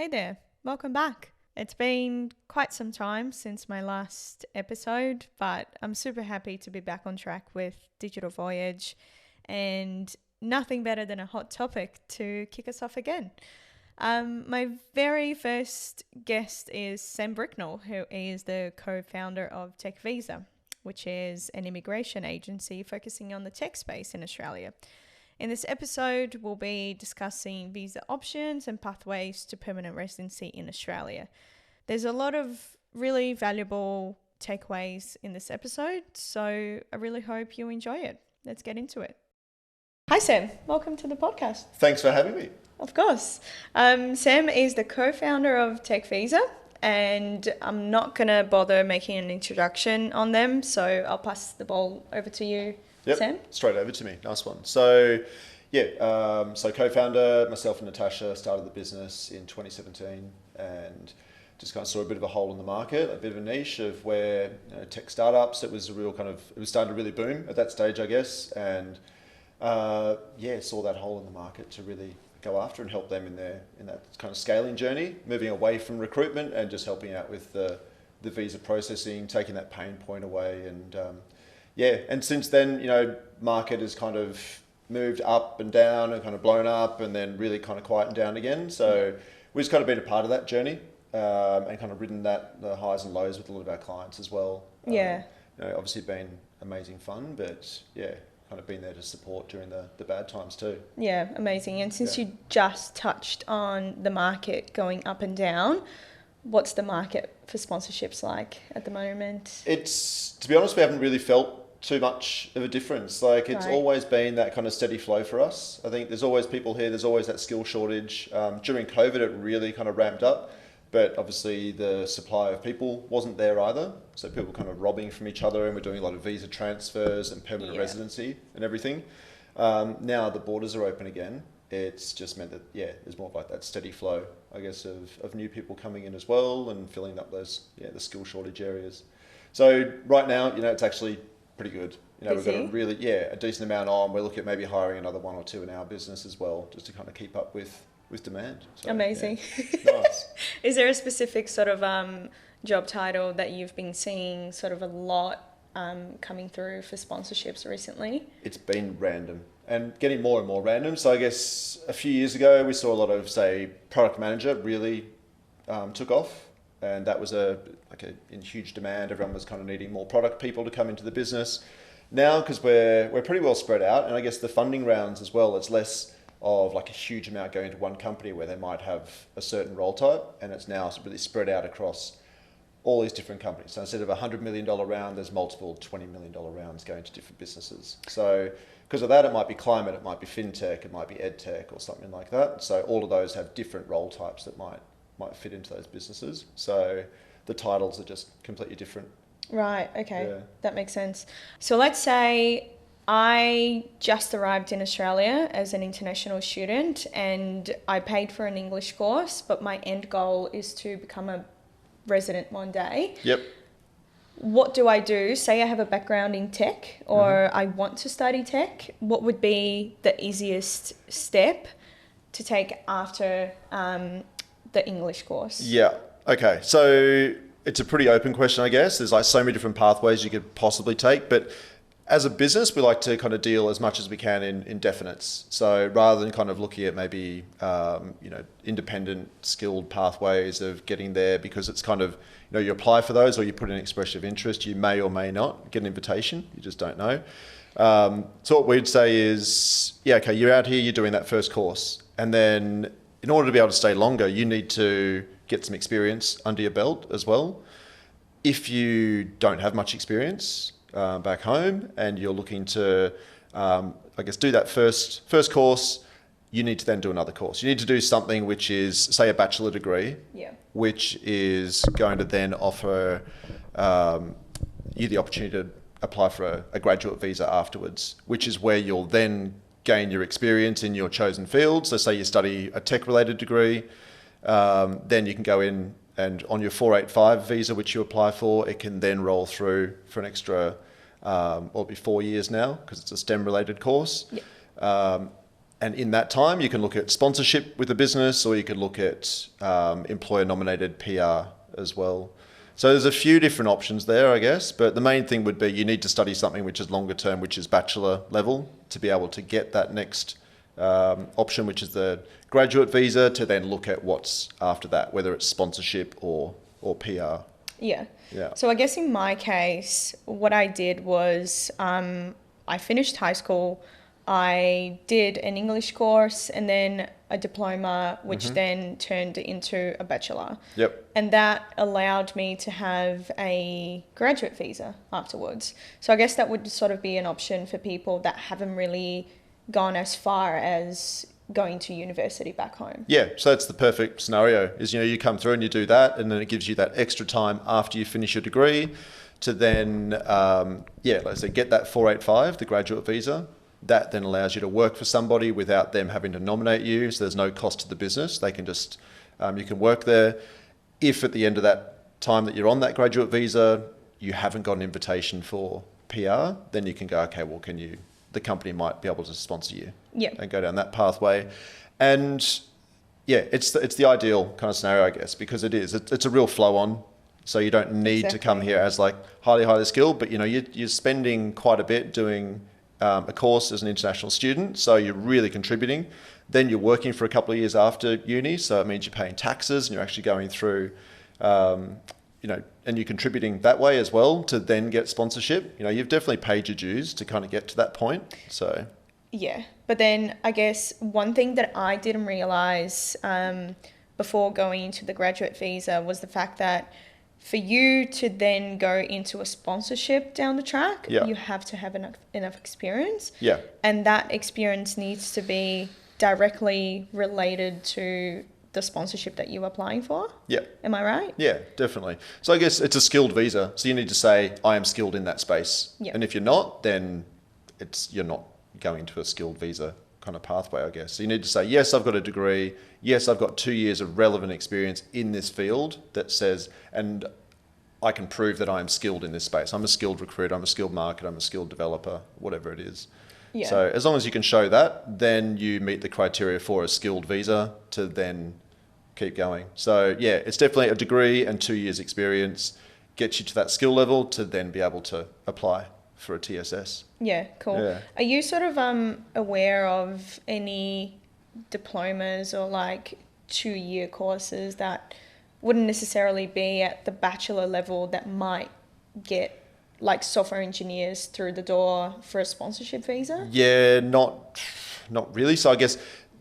Hey there, welcome back. It's been quite some time since my last episode, but I'm super happy to be back on track with Digital Voyage and nothing better than a hot topic to kick us off again. My very first guest is Sam Bricknell, who is the co-founder of Techvisa, which is an immigration agency focusing on the tech space in Australia. In this episode, we'll be discussing visa options and pathways to permanent residency in Australia. There's a lot of really valuable takeaways in this episode, so I really hope you enjoy it. Let's get into it. Hi, Sam. Welcome to the podcast. Thanks for having me. Of course. Sam is the co-founder of Techvisa, and I'm not going to bother making an introduction on them, so I'll pass the ball over to you. Yep, Sam? straight over to me. Nice one. So co-founder, myself and Natasha started the business in 2017 and just kind of saw a bit of a hole in the market, a bit of a niche of where tech startups, it was starting to really boom at that stage, I guess. And saw that hole in the market to really go after and help them in that kind of scaling journey, moving away from recruitment and just helping out with the visa processing, taking that pain point away. And since then, market has kind of moved up and down and kind of blown up and then really kind of quietened down again. So we've just kind of been a part of that journey and kind of ridden the highs and lows with a lot of our clients as well. Obviously been amazing fun, but kind of been there to support during the bad times too. Yeah, amazing. And since you just touched on the market going up and down, what's the market for sponsorships like at the moment? To be honest, we haven't really felt too much of a difference. It's always been that kind of steady flow for us. I think there's always people here, there's always that skill shortage. During COVID, it really kind of ramped up, but obviously the supply of people wasn't there either. So people kind of robbing from each other, and we're doing a lot of visa transfers and permanent residency and everything. Now the borders are open again. It's just meant that, there's more of like that steady flow, I guess, of new people coming in as well and filling up those, the skill shortage areas. So right now, it's actually pretty good. We've got a decent amount on. We're looking at maybe hiring another one or two in our business as well, just to kind of keep up with demand. So, amazing. Nice. Is there a specific sort of job title that you've been seeing sort of a lot coming through for sponsorships recently? It's been random and getting more and more random. So I guess a few years ago, we saw a lot of, say, product manager really took off. And that was in huge demand. Everyone was kind of needing more product people to come into the business. Now, because we're pretty well spread out, and I guess the funding rounds as well, it's less of like a huge amount going to one company where they might have a certain role type, and it's now really spread out across all these different companies. So instead of $100 million round, there's multiple $20 million rounds going to different businesses. So because of that, it might be climate, it might be fintech, it might be edtech or something like that. So all of those have different role types that might fit into those businesses. So the titles are just completely different. Right, okay. Yeah. That makes sense. So let's say I just arrived in Australia as an international student and I paid for an English course, but my end goal is to become a resident one day. Yep. What do I do? Say I have a background in tech or I want to study tech. What would be the easiest step to take after the English course? Yeah. Okay. So it's a pretty open question, I guess. There's like so many different pathways you could possibly take, but as a business, we like to kind of deal as much as we can in definites. So rather than kind of looking at maybe, independent skilled pathways of getting there, because it's kind of, you apply for those or you put in an expression of interest, you may or may not get an invitation. You just don't know. So what we'd say is, you're out here, you're doing that first course. And then in order to be able to stay longer, you need to get some experience under your belt as well. If you don't have much experience back home and you're looking to, do that first course, you need to then do another course. You need to do something which is, say, a bachelor degree, which is going to then offer you the opportunity to apply for a graduate visa afterwards, which is where you'll then gain your experience in your chosen field. So say you study a tech-related degree, then you can go in and on your 485 visa, which you apply for, it can then roll through for an extra, it'll be 4 years now because it's a STEM-related course. And in that time, you can look at sponsorship with a business, or you could look at employer-nominated PR as well. So there's a few different options there, I guess. But the main thing would be you need to study something which is longer term, which is bachelor level, to be able to get that next option, which is the graduate visa, to then look at what's after that, whether it's sponsorship or PR. Yeah. Yeah. So I guess in my case, what I did was I finished high school. I did an English course and then a diploma, which then turned into a bachelor. Yep. And that allowed me to have a graduate visa afterwards. So I guess that would sort of be an option for people that haven't really gone as far as going to university back home. Yeah, so that's the perfect scenario is, you come through and you do that, and then it gives you that extra time after you finish your degree to then, like I said, get that 485, the graduate visa. That then allows you to work for somebody without them having to nominate you. So there's no cost to the business. They can just, you can work there. If at the end of that time that you're on that graduate visa, you haven't got an invitation for PR, then you can go, okay, well, the company might be able to sponsor you. Yeah. And go down that pathway. And yeah, it's the ideal kind of scenario, I guess, because it's a real flow on. So you don't need to come here as like highly skilled, but you're spending quite a bit doing a course as an international student, so you're really contributing. Then you're working for a couple of years after uni, so it means you're paying taxes and you're actually going through, and you're contributing that way as well to then get sponsorship. You've definitely paid your dues to kind of get to that point. So yeah, but then I guess one thing that I didn't realize before going into the graduate visa was the fact that for you to then go into a sponsorship down the track, you have to have enough experience. Yeah. And that experience needs to be directly related to the sponsorship that you're applying for. Yeah. Am I right? Yeah, definitely. So I guess it's a skilled visa. So you need to say, I am skilled in that space. Yeah. And if you're not, then you're not going to a skilled visa kind of pathway, I guess. So you need to say, yes, I've got a degree. Yes, I've got 2 years of relevant experience in this field that says, and I can prove that I am skilled in this space. I'm a skilled recruiter, I'm a skilled marketer, I'm a skilled developer, whatever it is. Yeah. So as long as you can show that, then you meet the criteria for a skilled visa to then keep going. So yeah, it's definitely a degree and 2 years experience gets you to that skill level to then be able to apply for a TSS. Yeah, cool. Yeah. Are you sort of aware of any diplomas or like 2-year courses that wouldn't necessarily be at the bachelor level that might get like software engineers through the door for a sponsorship visa? Yeah, not really. So I guess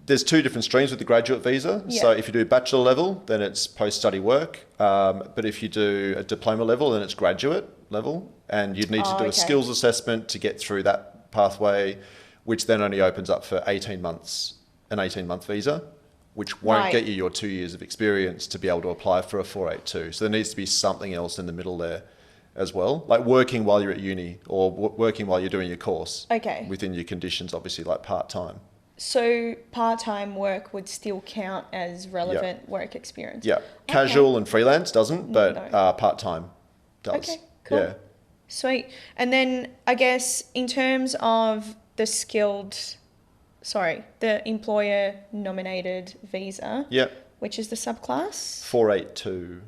there's two different streams with the graduate visa. Yeah. So if you do bachelor level, then it's post-study work. But if you do a diploma level, then it's graduate level. And you'd need to do a skills assessment to get through that pathway, which then only opens up for 18 months, an 18-month visa, which won't get you your 2 years of experience to be able to apply for a 482. So there needs to be something else in the middle there as well, like working while you're at uni or working while you're doing your course. Okay. Within your conditions, obviously, like part-time. So part-time work would still count as relevant work experience? Yeah. Casual and freelance doesn't, but part-time does. Okay, cool. Yeah. Sweet. And then I guess in terms of the employer nominated visa, which is the subclass, 482.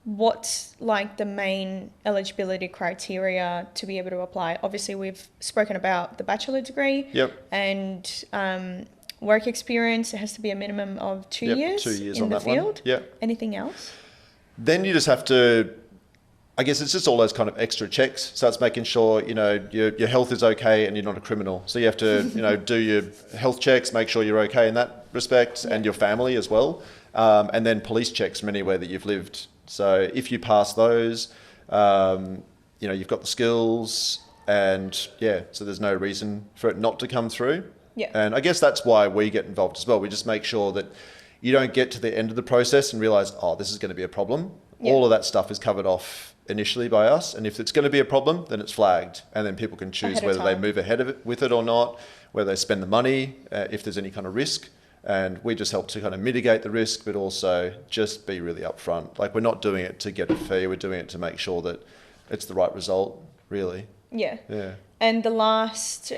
what's like the main eligibility criteria to be able to apply? Obviously, we've spoken about the bachelor degree and work experience. It has to be a minimum of 2 years, 2 years in on the that field. One. Yeah. Anything else? Then you just have to, I guess it's just all those kind of extra checks. So it's making sure, your health is okay and you're not a criminal. So you have to, do your health checks, make sure you're okay in that respect, and your family as well. And then police checks from anywhere that you've lived. So if you pass those, you've got the skills and so there's no reason for it not to come through. Yeah. And I guess that's why we get involved as well. We just make sure that you don't get to the end of the process and realize, this is going to be a problem. Yeah. All of that stuff is covered off initially by us. And if it's going to be a problem, then it's flagged. And then people can choose whether they move ahead of it with it or not, whether they spend the money, if there's any kind of risk. And we just help to kind of mitigate the risk, but also just be really upfront. Like, we're not doing it to get a fee. We're doing it to make sure that it's the right result, really. Yeah. Yeah. And the last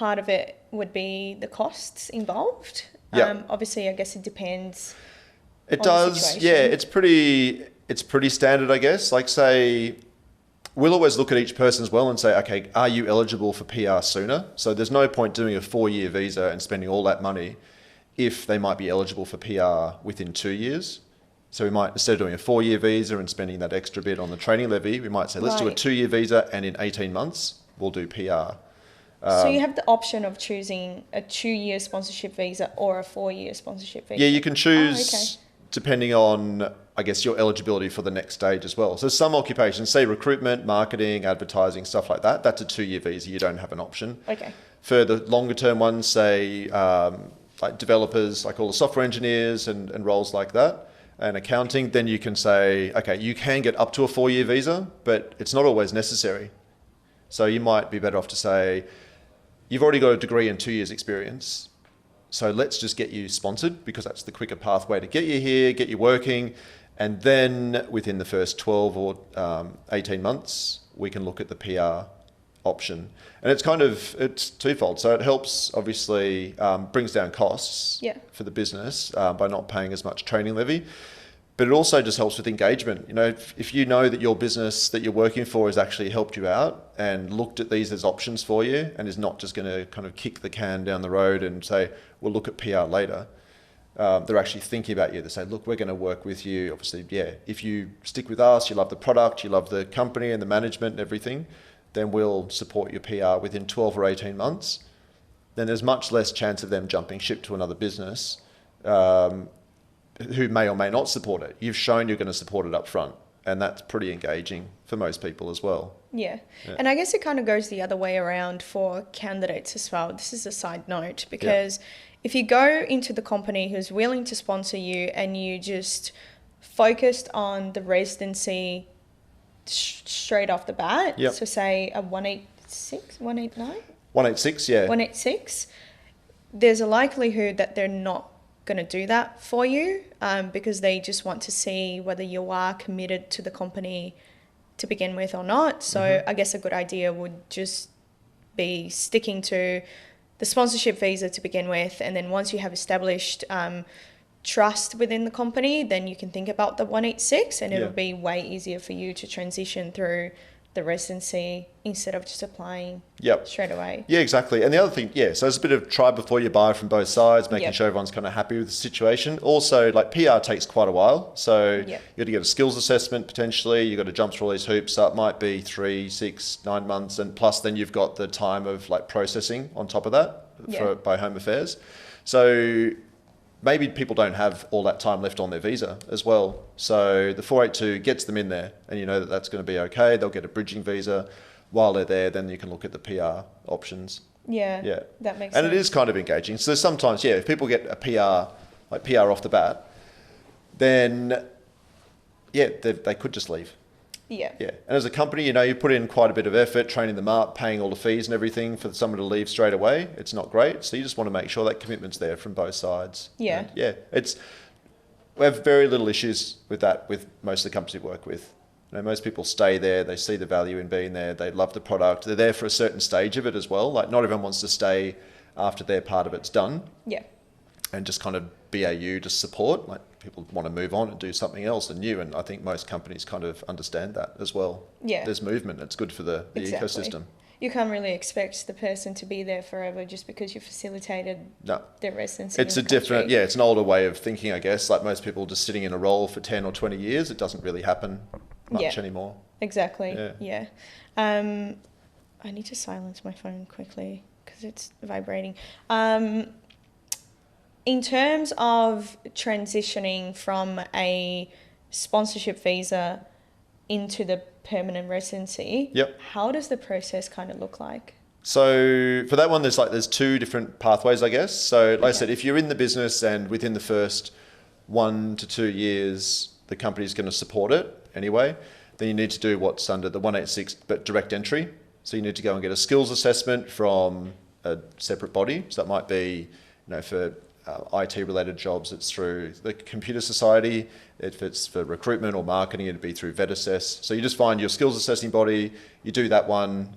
part of it would be the costs involved. Yeah. Obviously, I guess it depends. It on the does. situation. Yeah, it's pretty standard, I guess. Like, say, we'll always look at each person as well and say, okay, are you eligible for PR sooner? So there's no point doing a 4-year visa and spending all that money if they might be eligible for PR within 2 years. So we might, instead of doing a 4-year visa and spending that extra bit on the training levy, we might say, let's do a Right. 2-year visa, and in 18 months, we'll do PR. So you have the option of choosing a 2-year sponsorship visa or a 4-year sponsorship visa. Yeah, you can choose okay. depending on, I guess, your eligibility for the next stage as well. So some occupations, say recruitment, marketing, advertising, stuff like that, that's a 2-year visa. You don't have an option. Okay. For the longer term ones, say like developers, like all the software engineers and roles like that, and accounting, then you can say, okay, you can get up to a 4-year visa, but it's not always necessary. So you might be better off to say, you've already got a degree and 2 years experience, so let's just get you sponsored because that's the quicker pathway to get you here, get you working, and then within the first 12 or 18 months, we can look at the PR option. And it's twofold. So it helps, obviously, brings down costs for the business by not paying as much training levy. But it also just helps with engagement. You know, if you know that your business that you're working for has actually helped you out and looked at these as options for you and is not just going to kind of kick the can down the road and say, we'll look at PR later. They're actually thinking about you. They say, look, we're going to work with you. Obviously, if you stick with us, you love the product, you love the company and the management and everything, then we'll support your PR within 12 or 18 months. Then there's much less chance of them jumping ship to another business who may or may not support it. You've shown you're going to support it up front, and that's pretty engaging for most people as well. Yeah. And I guess it kind of goes the other way around for candidates as well. This is a side note because if you go into the company who's willing to sponsor you and you just focused on the residency straight off the bat, so say a 186, 189? 186, yeah. 186, there's a likelihood that they're not going to do that for you because they just want to see whether you are committed to the company to begin with or not. So I guess a good idea would just be sticking to the sponsorship visa to begin with, and then once you have established trust within the company, then you can think about the 186 and it'll be way easier for you to transition through the residency instead of just applying straight away. Yeah, exactly. And the other thing, so there's a bit of try before you buy from both sides, making sure everyone's kind of happy with the situation. Also, like PR takes quite a while. So you got to get a skills assessment potentially. You've got to jump through all these hoops. So it might be 3, 6, 9 months. And plus then you've got the time of like processing on top of that by Home Affairs. So maybe people don't have all that time left on their visa as well. So the 482 gets them in there and you know that that's going to be okay. They'll get a bridging visa. While they're there, then you can look at the PR options. Yeah, that makes sense. And it is kind of engaging. So sometimes, if people get a PR, like PR off the bat, then, they could just leave. Yeah. And as a company, you put in quite a bit of effort, training them up, paying all the fees and everything for someone to leave straight away. It's not great. So you just want to make sure that commitment's there from both sides. Yeah. And we have very little issues with that with most of the companies we work with. Most people stay there, they see the value in being there, they love the product, they're there for a certain stage of it as well. Like not everyone wants to stay after their part of it's done. Yeah. And just kind of BAU just support. Like people want to move on and do something else and new. And I think most companies kind of understand that as well. Yeah. There's movement, it's good for the ecosystem. You can't really expect the person to be there forever just because you facilitated their residency. It's it's an older way of thinking, I guess. Like most people just sitting in a role for 10 or 20 years, it doesn't really happen much anymore. Exactly. Yeah. I need to silence my phone quickly because it's vibrating. In terms of transitioning from a sponsorship visa into the permanent residency, how does the process kind of look like? So for that one, there's 2 different pathways, I guess. So like I said, if you're in the business and within the first 1 to 2 years, the company's going to support it anyway, then you need to do what's under the 186, but direct entry. So you need to go and get a skills assessment from a separate body. So that might be, for IT-related jobs, it's through the Computer Society. If it's for recruitment or marketing, it'd be through VetAssess. So you just find your skills assessing body, you do that one,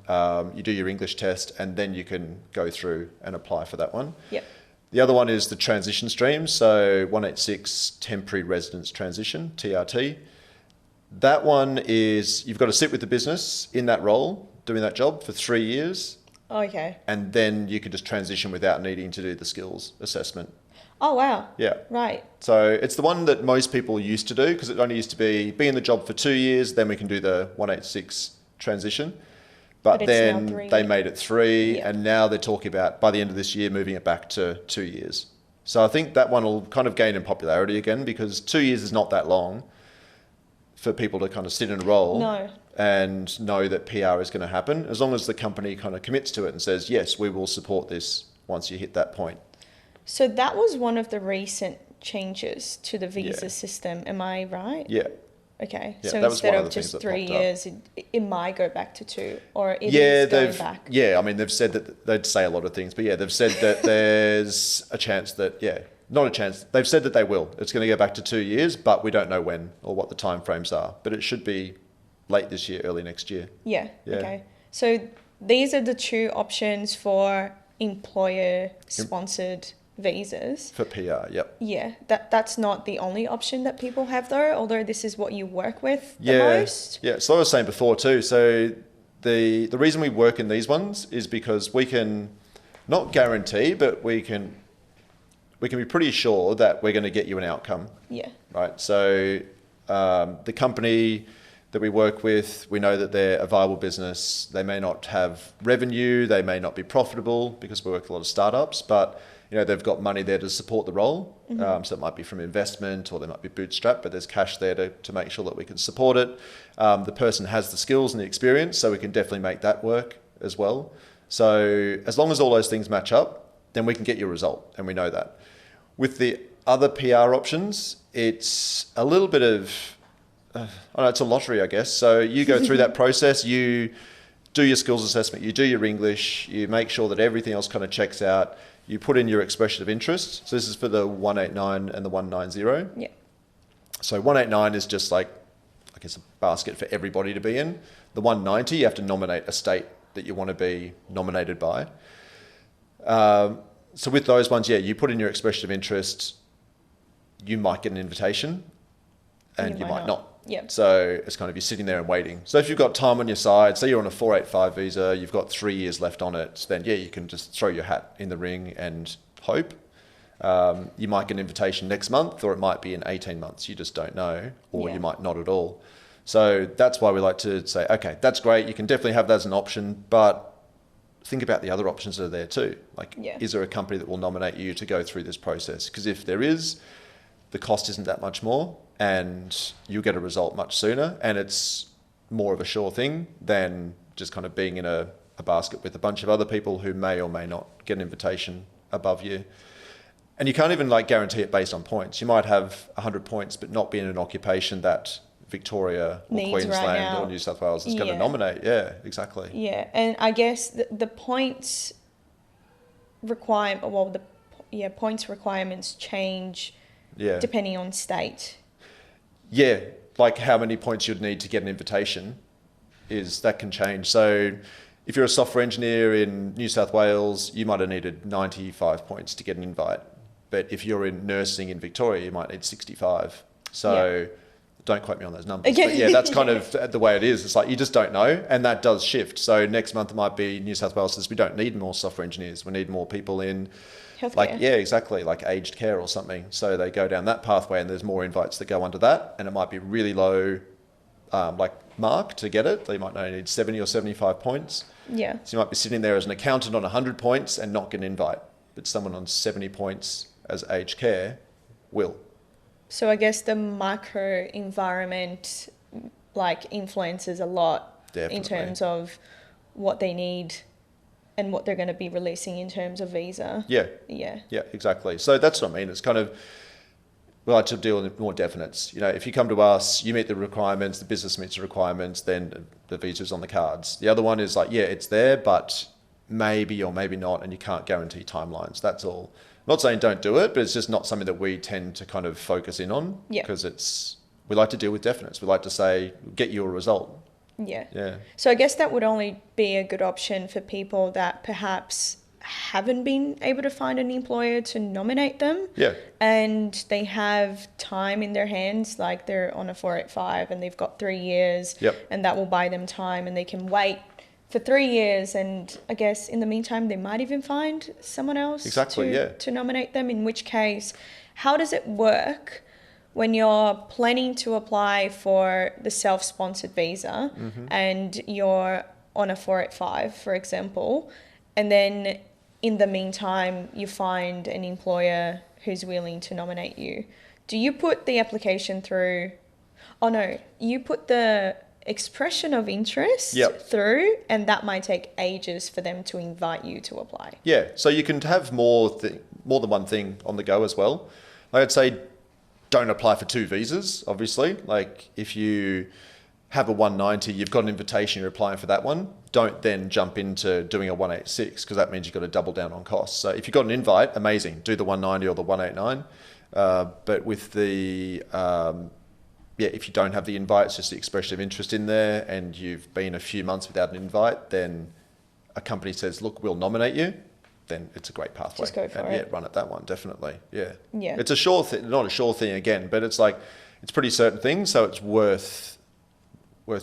you do your English test, and then you can go through and apply for that one. Yep. The other one is the transition stream, so 186 Temporary Residence Transition, TRT. That one is, you've got to sit with the business in that role, doing that job for 3 years. Okay. And then you can just transition without needing to do the skills assessment. Oh, wow. Yeah. Right. So it's the one that most people used to do, because it only used to be in the job for 2 years, then we can do the 186 transition. But then they made it 3, yeah. and now they're talking about, by the end of this year, moving it back to 2 years. So I think that one will kind of gain in popularity again, because 2 years is not that long for people to kind of sit in a role. No. And know that PR is going to happen, as long as the company kind of commits to it and says, yes, we will support this once you hit that point. So that was one of the recent changes to the visa system. Am I right? Yeah. Okay. Yeah, so that was instead one of of the things just that 3 popped up. years, it might go back to 2, or it is going back. Yeah, I mean, they've said that they'd say a lot of things, but yeah, they've said that there's a chance that, not a chance. They've said that they will. It's going to go back to 2 years, but we don't know when or what the timeframes are. But it should be late this year, early next year. Yeah. Okay. So these are the 2 options for employer-sponsored visas. For PR, yep. Yeah. That's not the only option that people have, though, although this is what you work with the most. Yeah. So I was saying before too. So the reason we work in these ones is because we can not guarantee, but we can be pretty sure that we're going to get you an outcome. Yeah. Right. So the company that we work with, we know that they're a viable business. They may not have revenue, they may not be profitable, because we work with a lot of startups, but they've got money there to support the role. Mm-hmm. So it might be from investment, or they might be bootstrapped, but there's cash there to make sure that we can support it. The person has the skills and the experience, so we can definitely make that work as well. So as long as all those things match up, then we can get your result, and we know that. With the other PR options, it's a little bit of, it's a lottery, I guess. So you go through that process, you do your skills assessment, you do your English, you make sure that everything else kind of checks out, you put in your expression of interest. So this is for the 189 and the 190. Yeah. So 189 is just like, I guess, a basket for everybody to be in. The 190, you have to nominate a state that you want to be nominated by. So with those ones, you put in your expression of interest, you might get an invitation, and you might not. Yep. So it's kind of, you're sitting there and waiting. So if you've got time on your side, say you're on a 485 visa, you've got 3 years left on it, then you can just throw your hat in the ring and hope. You might get an invitation next month, or it might be in 18 months. You just don't know, or you might not at all. So that's why we like to say, okay, that's great. You can definitely have that as an option, but think about the other options that are there too. Like, is there a company that will nominate you to go through this process? Because if there is, the cost isn't that much more, and you get a result much sooner, and it's more of a sure thing than just kind of being in a basket with a bunch of other people who may or may not get an invitation above you. And you can't even guarantee it based on points. You might have 100 points, but not be in an occupation that Victoria or needs Queensland or New South Wales is going to nominate. Yeah, exactly. Yeah, and I guess the points points requirements change depending on state. Yeah, like how many points you'd need to get an invitation that can change. So if you're a software engineer in New South Wales, you might have needed 95 points to get an invite. But if you're in nursing in Victoria, you might need 65. So don't quote me on those numbers. But that's kind of the way it is. It's like, you just don't know, and that does shift. So next month it might be New South Wales says we don't need more software engineers. We need more people in healthcare. Like aged care or something. So they go down that pathway, and there's more invites that go under that, and it might be really low mark to get it. They might only need 70 or 75 points. Yeah. So you might be sitting there as an accountant on 100 points and not get an invite, but someone on 70 points as aged care will. So I guess the macro environment influences a lot. Definitely. In terms of what they need and what they're going to be releasing in terms of visa. Yeah, exactly. So that's what I mean. It's kind of, we like to deal with more definites. If you come to us, you meet the requirements, the business meets the requirements, then the visa's on the cards. The other one is it's there, but maybe or maybe not, and you can't guarantee timelines. That's all. not saying don't do it, but it's just not something that we tend to kind of focus in on because we like to deal with definites. We like to say, get you a result. Yeah. Yeah. So I guess that would only be a good option for people that perhaps haven't been able to find an employer to nominate them. Yeah. And they have time in their hands, like they're on a 485 and they've got 3 years. Yep. And that will buy them time and they can wait for 3 years. And I guess in the meantime, they might even find someone else to nominate them, in which case, how does it work when you're planning to apply for the self-sponsored visa and you're on a 485, for example, and then in the meantime, you find an employer who's willing to nominate you? Do you put the application through? Oh no, you put the expression of interest through, and that might take ages for them to invite you to apply. Yeah, so you can have more than one thing on the go as well. Like I'd say, don't apply for 2 visas, obviously. Like if you have a 190, you've got an invitation, you're applying for that one. Don't then jump into doing a 186 because that means you've got to double down on costs. So if you've got an invite, amazing, do the 190 or the 189. But with the, if you don't have the invite, it's just the expression of interest in there and you've been a few months without an invite, then a company says, look, we'll nominate you. Then it's a great pathway. Just go for it. Yeah, run at that one, definitely. Yeah. Yeah. It's a sure thing, not a sure thing again, but it's like, it's pretty certain thing. So it's worth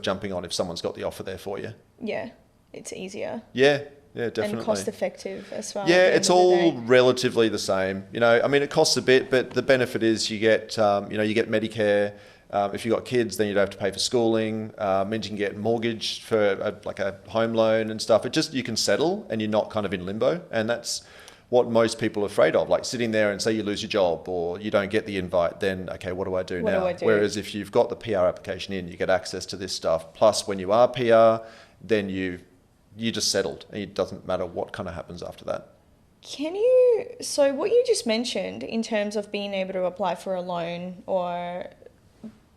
jumping on if someone's got the offer there for you. Yeah. It's easier. Yeah. Yeah, definitely. And cost effective as well. Yeah, it's all relatively the same. You know, I mean, it costs a bit, but the benefit is you get, you get Medicare. If you've got kids, then you don't have to pay for schooling. Means you can get mortgage for a home loan and stuff. It just, you can settle and you're not kind of in limbo. And that's what most people are afraid of. Like sitting there and say you lose your job or you don't get the invite, then, okay, what do I do now? Whereas if you've got the PR application in, you get access to this stuff. Plus when you are PR, then you just settled and it doesn't matter what kind of happens after that. So what you just mentioned in terms of being able to apply for a loan or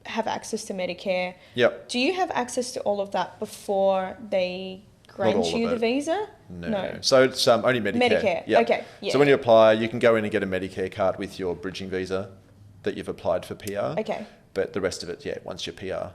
have access to Medicare. Yep. Do you have access to all of that before they grant you the visa? No. So it's only Medicare. Medicare. Yep. Okay. Yeah. So when you apply, you can go in and get a Medicare card with your bridging visa that you've applied for PR. Okay. But the rest of it, once you're PR,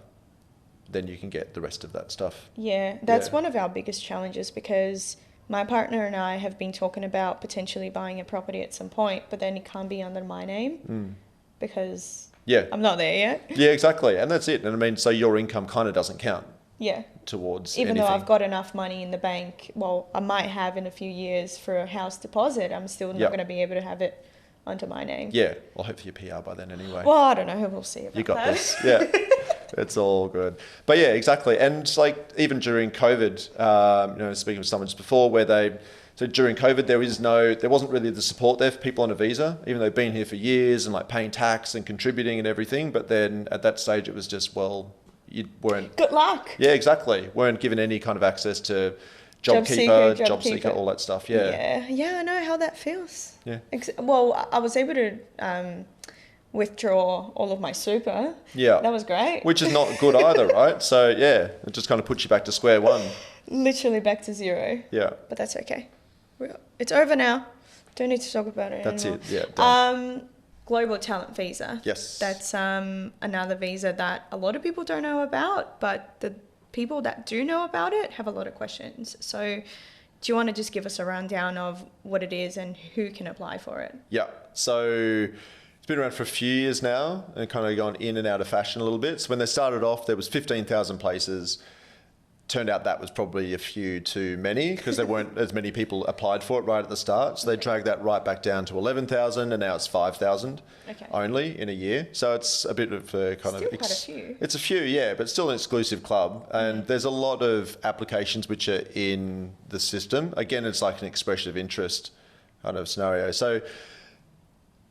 then you can get the rest of that stuff. Yeah, that's one of our biggest challenges because my partner and I have been talking about potentially buying a property at some point, but then it can't be under my name because I'm not there yet. Yeah, exactly. And that's it. And I mean, so your income kind of doesn't count. Yeah. Towards Even anything. though I've got enough money in the bank, well, I might have in a few years for a house deposit, I'm still not going to be able to have it under my name. Yeah. Well, hopefully you're PR by then anyway. Well, I don't know. We'll see about that. You got this. Yeah. It's all good. But yeah, exactly. And like even during COVID, speaking with someone just before so during COVID, there wasn't really the support there for people on a visa, even though they've been here for years and like paying tax and contributing and everything. But then at that stage, it was just, well, you weren't. Good luck. Yeah, exactly. Weren't given any kind of access to job seeker, all that stuff. Yeah. Yeah, I know how that feels. Yeah. Well, I was able to withdraw all of my super. Yeah. That was great. Which is not good either, right? So yeah, it just kind of puts you back to square one. Literally back to zero. Yeah. But that's okay. It's over now. Don't need to talk about it anymore. That's it. Yeah. Done. Global talent visa. Yes. That's another visa that a lot of people don't know about, but the people that do know about it have a lot of questions. So do you want to just give us a rundown of what it is and who can apply for it? Yeah. So it's been around for a few years now and kind of gone in and out of fashion a little bit. So when they started off, there was 15,000 places. Turned out that was probably a few too many because there weren't as many people applied for it right at the start. So they dragged that right back down to 11,000 and now it's 5,000 only in a year. So it's a bit of a kind of... quite a few. It's a few, yeah, but still an exclusive club. And there's a lot of applications which are in the system. Again, it's like an expression of interest kind of scenario. So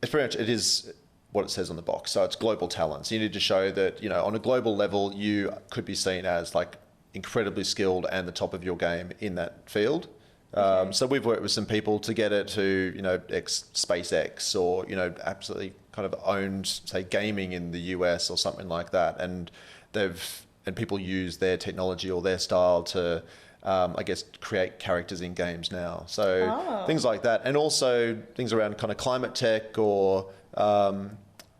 it's pretty much, it is what it says on the box. So it's global talent. So you need to show that, on a global level, you could be seen as like incredibly skilled and the top of your game in that field. So we've worked with some people to get it to, SpaceX or, absolutely kind of owned, say, gaming in the US or something like that. And people use their technology or their style to I guess, create characters in games now. So things like that. And also things around kind of climate tech or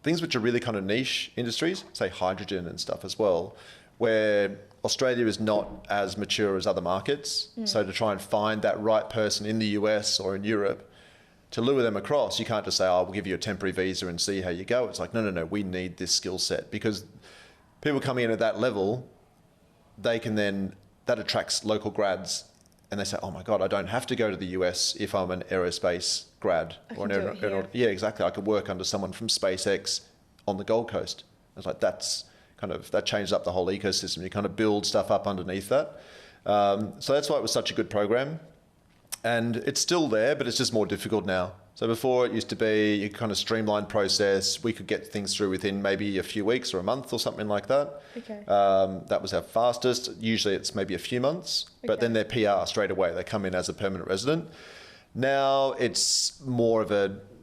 things which are really kind of niche industries, say hydrogen and stuff as well, where Australia is not as mature as other markets. So to try and find that right person in the US or in Europe, to lure them across, you can't just say, oh, we'll give you a temporary visa and see how you go. It's like, no, we need this skill set, because people coming in at that level, they can then, that attracts local grads, and they say, oh my God, I don't have to go to the US if I'm an aerospace grad. Yeah, exactly. I could work under someone from SpaceX on the Gold Coast. It's like, that changes up the whole ecosystem. You kind of build stuff up underneath that. So that's why it was such a good program. And it's still there, but it's just more difficult now. So before it used to be a kind of streamlined process. We could get things through within maybe a few weeks or a month or something like that. Okay. That was our fastest. Usually it's maybe a few months, but then they're PR straight away. They come in as a permanent resident. Now it's more of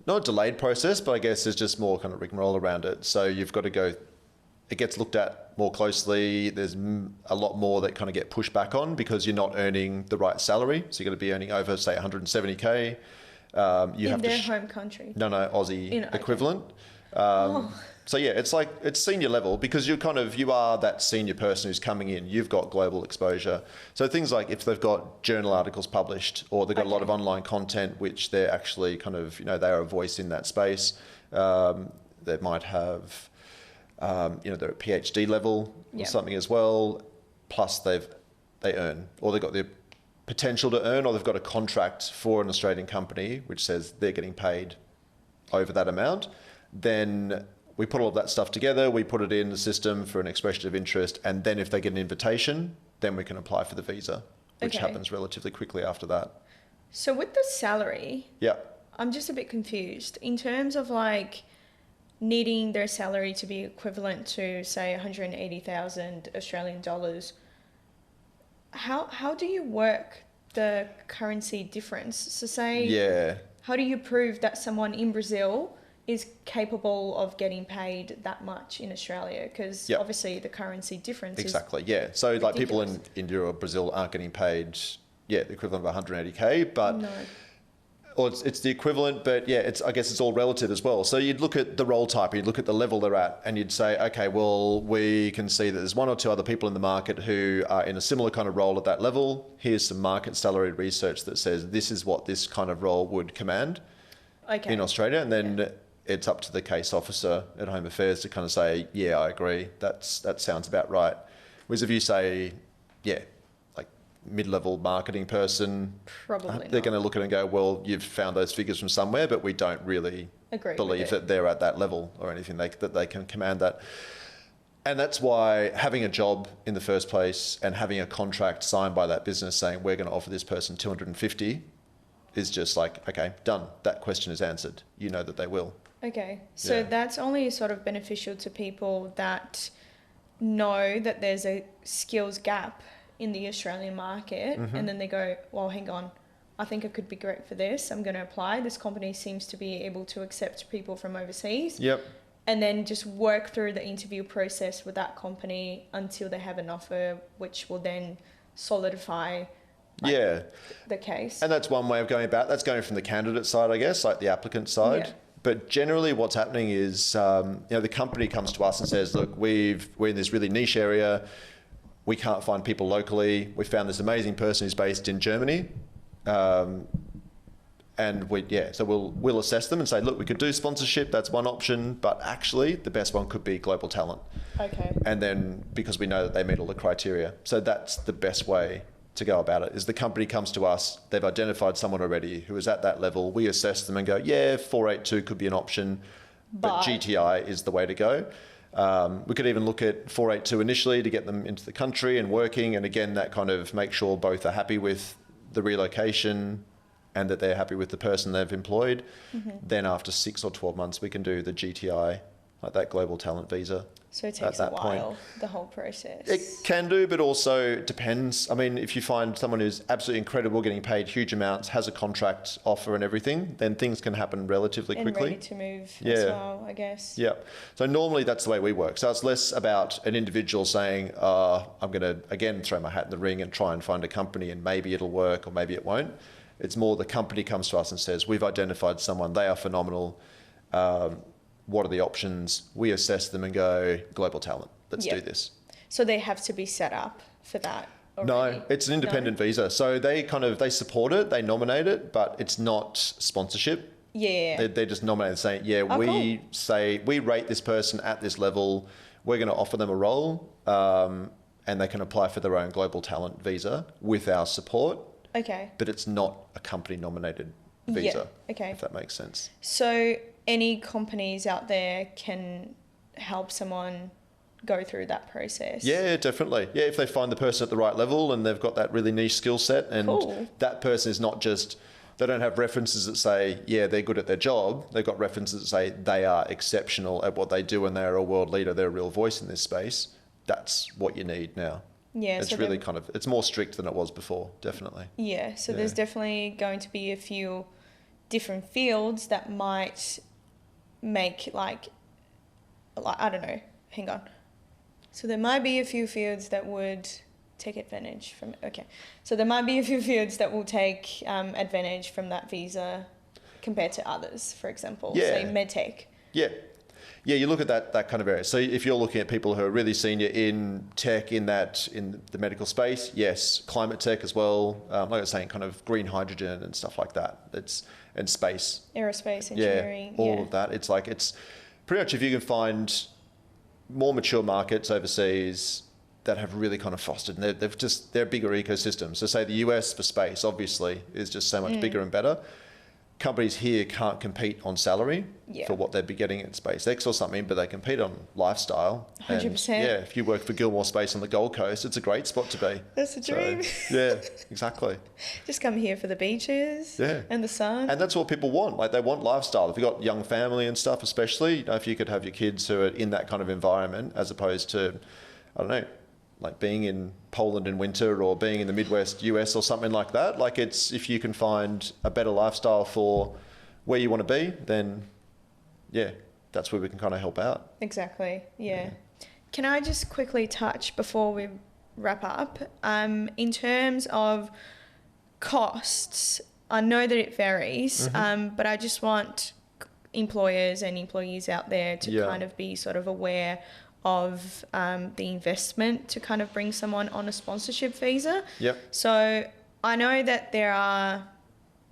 not a delayed process, but I guess there's just more kind of rigmarole around it. So you've got to go, it gets looked at more closely. There's a lot more that kind of get pushed back on because you're not earning the right salary. So you're going to be earning over, say, 170K. In their home country? No, Aussie equivalent. So yeah, it's senior level because you are that senior person who's coming in. You've got global exposure. So things like if they've got journal articles published or they've got a lot of online content, which they're actually kind of, they are a voice in that space. They might have, they're at PhD level or something as well. Plus they earn, or they've got the potential to earn, or they've got a contract for an Australian company which says they're getting paid over that amount. Then we put all of that stuff together, we put it in the system for an expression of interest, and then if they get an invitation, then we can apply for the visa, which happens relatively quickly after that. So with the salary, yeah, I'm just a bit confused. In terms of needing their salary to be equivalent to, say, 180,000 Australian dollars, how do you work the currency difference? So say, how do you prove that someone in Brazil is capable of getting paid that much in Australia? Because obviously the currency difference is So ridiculous. Like people in India or Brazil aren't getting paid, the equivalent of 180K, but... No. Or it's the equivalent, but I guess it's all relative as well. So you'd look at the role type, you'd look at the level they're at, and you'd say, okay, well, we can see that there's one or two other people in the market who are in a similar kind of role at that level. Here's some market salary research that says this is what this kind of role would command in Australia. And then it's up to the case officer at Home Affairs to kind of say, yeah, I agree. That sounds about right. Whereas if you say, mid-level marketing person, probably they're going to look at it and go, well, you've found those figures from somewhere, but we don't really believe that they're at that level or anything that they can command that. And that's why having a job in the first place and having a contract signed by that business saying we're going to offer this person 250 is just like, okay, done. That question is answered. You know that they will. Okay. So that's only sort of beneficial to people that know that there's a skills gap in the Australian market, and then they go, well, hang on, I think I could be great for this. I'm going to apply. This company seems to be able to accept people from overseas. Yep. And then just work through the interview process with that company until they have an offer, which will then solidify the case. And that's one way of going about. That's going from the candidate side, I guess, like the applicant side. Yeah. But generally what's happening is, the company comes to us and says, look, we're in this really niche area. We can't find people locally. We found this amazing person who's based in Germany. So we'll assess them and say, look, we could do sponsorship. That's one option, but actually the best one could be global talent. Okay. And then because we know that they meet all the criteria. So that's the best way to go about it, is the company comes to us, they've identified someone already who is at that level. We assess them and go, 482 could be an option, but GTI is the way to go. We could even look at 482 initially to get them into the country and working. And again, that kind of make sure both are happy with the relocation and that they're happy with the person they've employed. Then after 6 or 12 months, we can do the GTI, like that global talent visa. So it takes a while, the whole process. It can do, but also it depends. I mean, if you find someone who's absolutely incredible, getting paid huge amounts, has a contract offer and everything, then things can happen relatively quickly. And ready to move as well, I guess. Yeah. So normally that's the way we work. So it's less about an individual saying, I'm going to, again, throw my hat in the ring and try and find a company and maybe it'll work or maybe it won't. It's more the company comes to us and says, we've identified someone, they are phenomenal. What are the options? We assess them and go, global talent, let's do this. So they have to be set up for that already? No, it's an independent visa. So they support it, they nominate it, but it's not sponsorship. Yeah. They're just nominated saying, we rate this person at this level, we're going to offer them a role, and they can apply for their own global talent visa with our support. Okay. But it's not a company nominated visa. Yeah. Okay. If that makes sense. So any companies out there can help someone go through that process? Yeah, definitely. Yeah, if they find the person at the right level and they've got that really niche skill set, and that person is not just, they don't have references that say, they're good at their job. They've got references that say they are exceptional at what they do and they're a world leader, they're a real voice in this space. That's what you need now. Yeah, it's really it's more strict than it was before, definitely. Yeah, so there's definitely going to be a few different fields that might make like I don't know, hang on. So there might be a few fields that would take advantage from, so there might be a few fields that will take advantage from that visa compared to others, for example, say medtech. Yeah. Yeah, you look at that kind of area. So if you're looking at people who are really senior in tech, in the medical space, yes, climate tech as well, like I was saying, kind of green hydrogen and stuff like that. And space. Aerospace engineering. All of that. It's pretty much if you can find more mature markets overseas that have really kind of fostered, and they're bigger ecosystems. So say the US for space, obviously, is just so much bigger and better. Companies here can't compete on salary for what they'd be getting at SpaceX or something, but they compete on lifestyle. 100%. And if you work for Gilmore Space on the Gold Coast, it's a great spot to be. That's a dream. Yeah, exactly. Just come here for the beaches and the sun. And that's what people want. Like, they want lifestyle. If you've got young family and stuff, especially, if you could have your kids who are in that kind of environment, as opposed to, I don't know, like being in Poland in winter or being in the Midwest US or something like that. Like, it's, if you can find a better lifestyle for where you want to be, then that's where we can kind of help out. Exactly. Yeah. Can I just quickly touch before we wrap up, in terms of costs? I know that it varies, but I just want employers and employees out there to kind of be sort of aware of the investment to kind of bring someone on a sponsorship visa. Yep. So I know that there are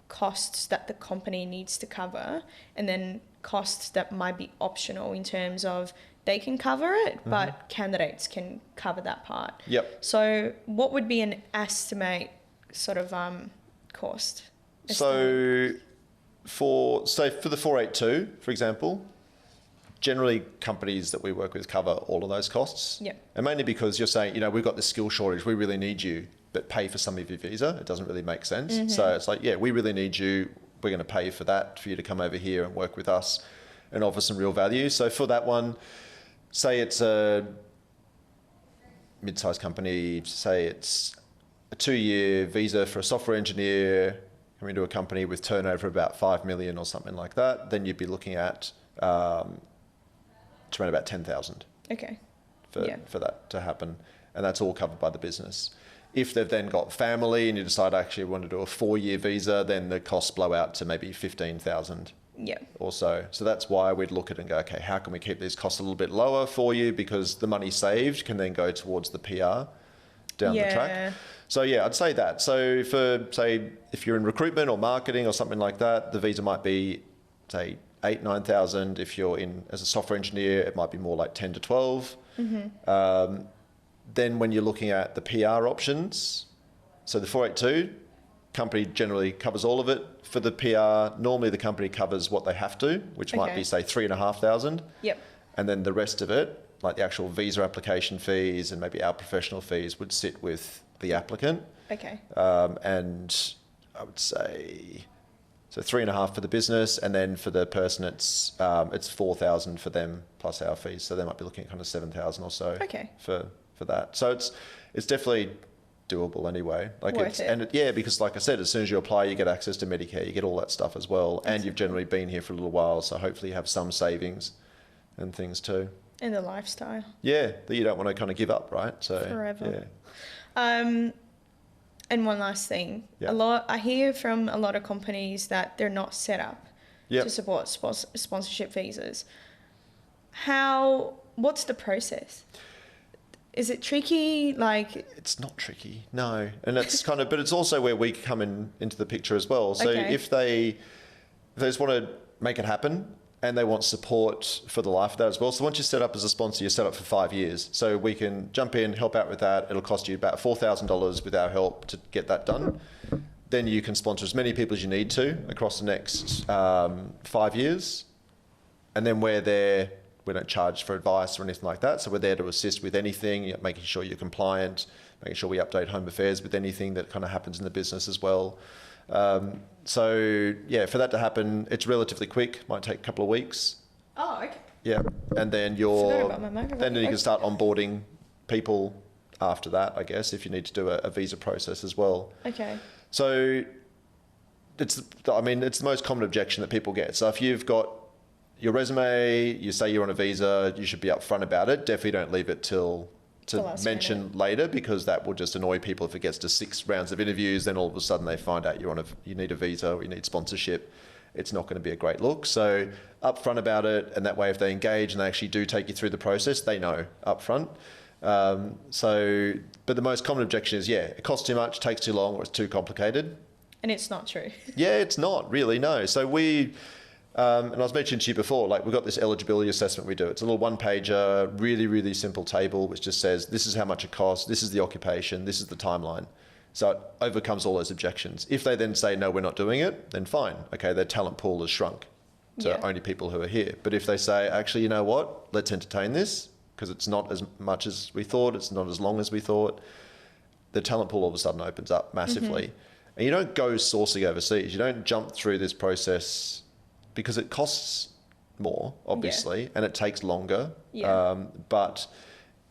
costs that the company needs to cover, and then costs that might be optional in terms of they can cover it, but candidates can cover that part. Yep. So what would be an estimate sort of cost? So for the 482, for example, generally companies that we work with cover all of those costs. Yep. And mainly because you're saying, we've got this skill shortage, we really need you, but pay for some of your visa. It doesn't really make sense. So it's like, we really need you. We're going to pay for that, for you to come over here and work with us and offer some real value. So for that one, say it's a mid-sized company, say it's a 2-year visa for a software engineer coming to a company with turnover of about 5 million or something like that, then you'd be looking at around about 10,000 for that to happen, and that's all covered by the business. If they've then got family and you decide actually want to do a 4-year visa, then the costs blow out to maybe 15,000 or so. So that's why we'd look at it and go, okay, how can we keep these costs a little bit lower for you, because the money saved can then go towards the PR down the track. So I'd say that. So for, say, if you're in recruitment or marketing or something like that, the visa might be, say, 8,000-9,000. If you're in as a software engineer, it might be more like 10 to 12. Then when you're looking at the PR options, so the 482, company generally covers all of it. For the PR, normally the company covers what they have to, which might be, say, 3,500. Yep. And then the rest of it, like the actual visa application fees and maybe our professional fees, would sit with the applicant. Okay. And I would say So 3.5 for the business, and then for the person, it's $4,000 for them plus our fees. So they might be looking at kind of $7,000 or so for that. So it's definitely doable anyway. Like Worth it. Because like I said, as soon as you apply, you get access to Medicare, you get all that stuff as well, and you've generally been here for a little while, so hopefully you have some savings and things too. And the lifestyle. Yeah, that you don't want to kind of give up, right? So forever. Yeah. And one last thing, Yeah. I hear from a lot of companies that they're not set up Yep. to support sponsorship visas. What's the process? Is it tricky? Like, it's not tricky, no. And it's kind of, but it's also where we come into the picture as well. So Okay. if they just want to make it happen and they want support for the life of that as well. So once you're set up as a sponsor, you're set up for 5 years. So we can jump in, help out with that. It'll cost you about $4,000 with our help to get that done. Then you can sponsor as many people as you need to across the next 5 years. And then we're there. We don't charge for advice or anything like that. So we're there to assist with anything, making sure you're compliant, making sure we update Home Affairs with anything that kind of happens in the business as well. So yeah, for that to happen, it's relatively quick. Might take a couple of weeks. oh, okay. Yeah, and then Forgot about my microphone. then you can start onboarding people after that, I guess, if you need to do a visa process as well. Okay. So it's the most common objection that people get. So if you've got your resume, you say you're on a visa, you should be upfront about it. Definitely don't leave it to mention later, because that will just annoy people. If it gets to 6 rounds of interviews, then all of a sudden they find out you need a visa or you need sponsorship. It's not going to be a great look. So upfront about it, and that way if they engage and they actually do take you through the process, they know upfront. But the most common objection is, it costs too much, takes too long, or it's too complicated. And it's not true. Yeah, it's not really, no. So we... and I was mentioning to you before, like we've got this eligibility assessment we do. It's a little one-pager, really, really simple table, which just says, this is how much it costs, this is the occupation, this is the timeline. So it overcomes all those objections. If they then say, no, we're not doing it, then fine. Okay, their talent pool has shrunk to only people who are here. But if they say, actually, you know what, let's entertain this, because it's not as much as we thought, it's not as long as we thought, the talent pool all of a sudden opens up massively. Mm-hmm. And you don't go sourcing overseas. You don't jump through this process because it costs more, obviously, and it takes longer. But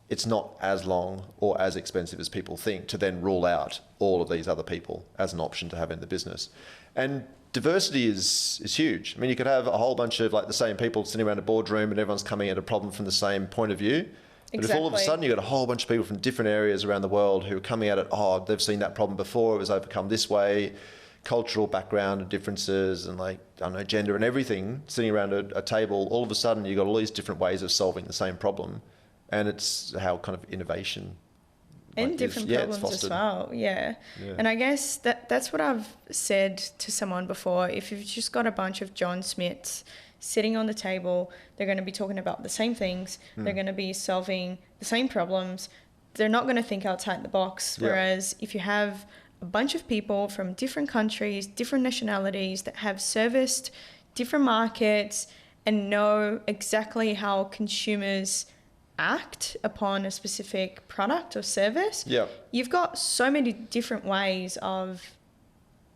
it's not as long or as expensive as people think to then rule out all of these other people as an option to have in the business. And diversity is huge. I mean, you could have a whole bunch of like the same people sitting around a boardroom and everyone's coming at a problem from the same point of view. But if all of a sudden you've got a whole bunch of people from different areas around the world who are coming at it, they've seen that problem before, it was overcome this way, cultural background and differences and gender and everything, sitting around a table, all of a sudden you've got all these different ways of solving the same problem. And it's how kind of innovation and different problems as well. Yeah. And I guess that's what I've said to someone before. If you've just got a bunch of John Smiths sitting on the table, they're going to be talking about the same things. They're going to be solving the same problems. They're not going to think outside the box. Whereas if you have a bunch of people from different countries, different nationalities that have serviced different markets and know exactly how consumers act upon a specific product or service, you've got so many different ways of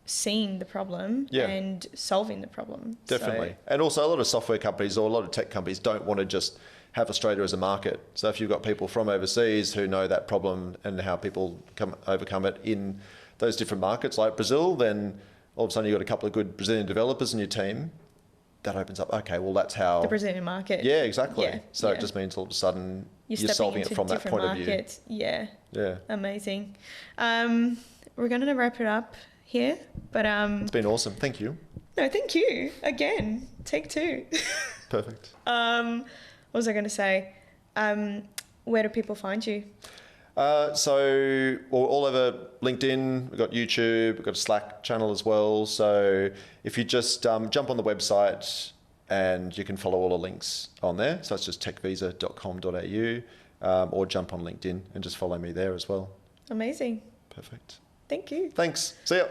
seeing the problem and solving the problem. Definitely. And also a lot of software companies or a lot of tech companies don't want to just have Australia as a market. So if you've got people from overseas who know that problem and how people overcome it in those different markets like Brazil, then all of a sudden you've got a couple of good Brazilian developers in your team. That opens up, okay, well, that's how... the Brazilian market. Yeah, exactly. So it just means all of a sudden you're solving it from that point of view. Yeah. Amazing. We're going to wrap it up here, but... it's been awesome. Thank you. No, thank you. Again, take 2. Perfect. What was I going to say? Where do people find you? So all over LinkedIn, we've got YouTube, we've got a Slack channel as well. So if you just jump on the website and you can follow all the links on there. So it's just techvisa.com.au or jump on LinkedIn and just follow me there as well. Amazing. Perfect. Thank you. Thanks. See ya.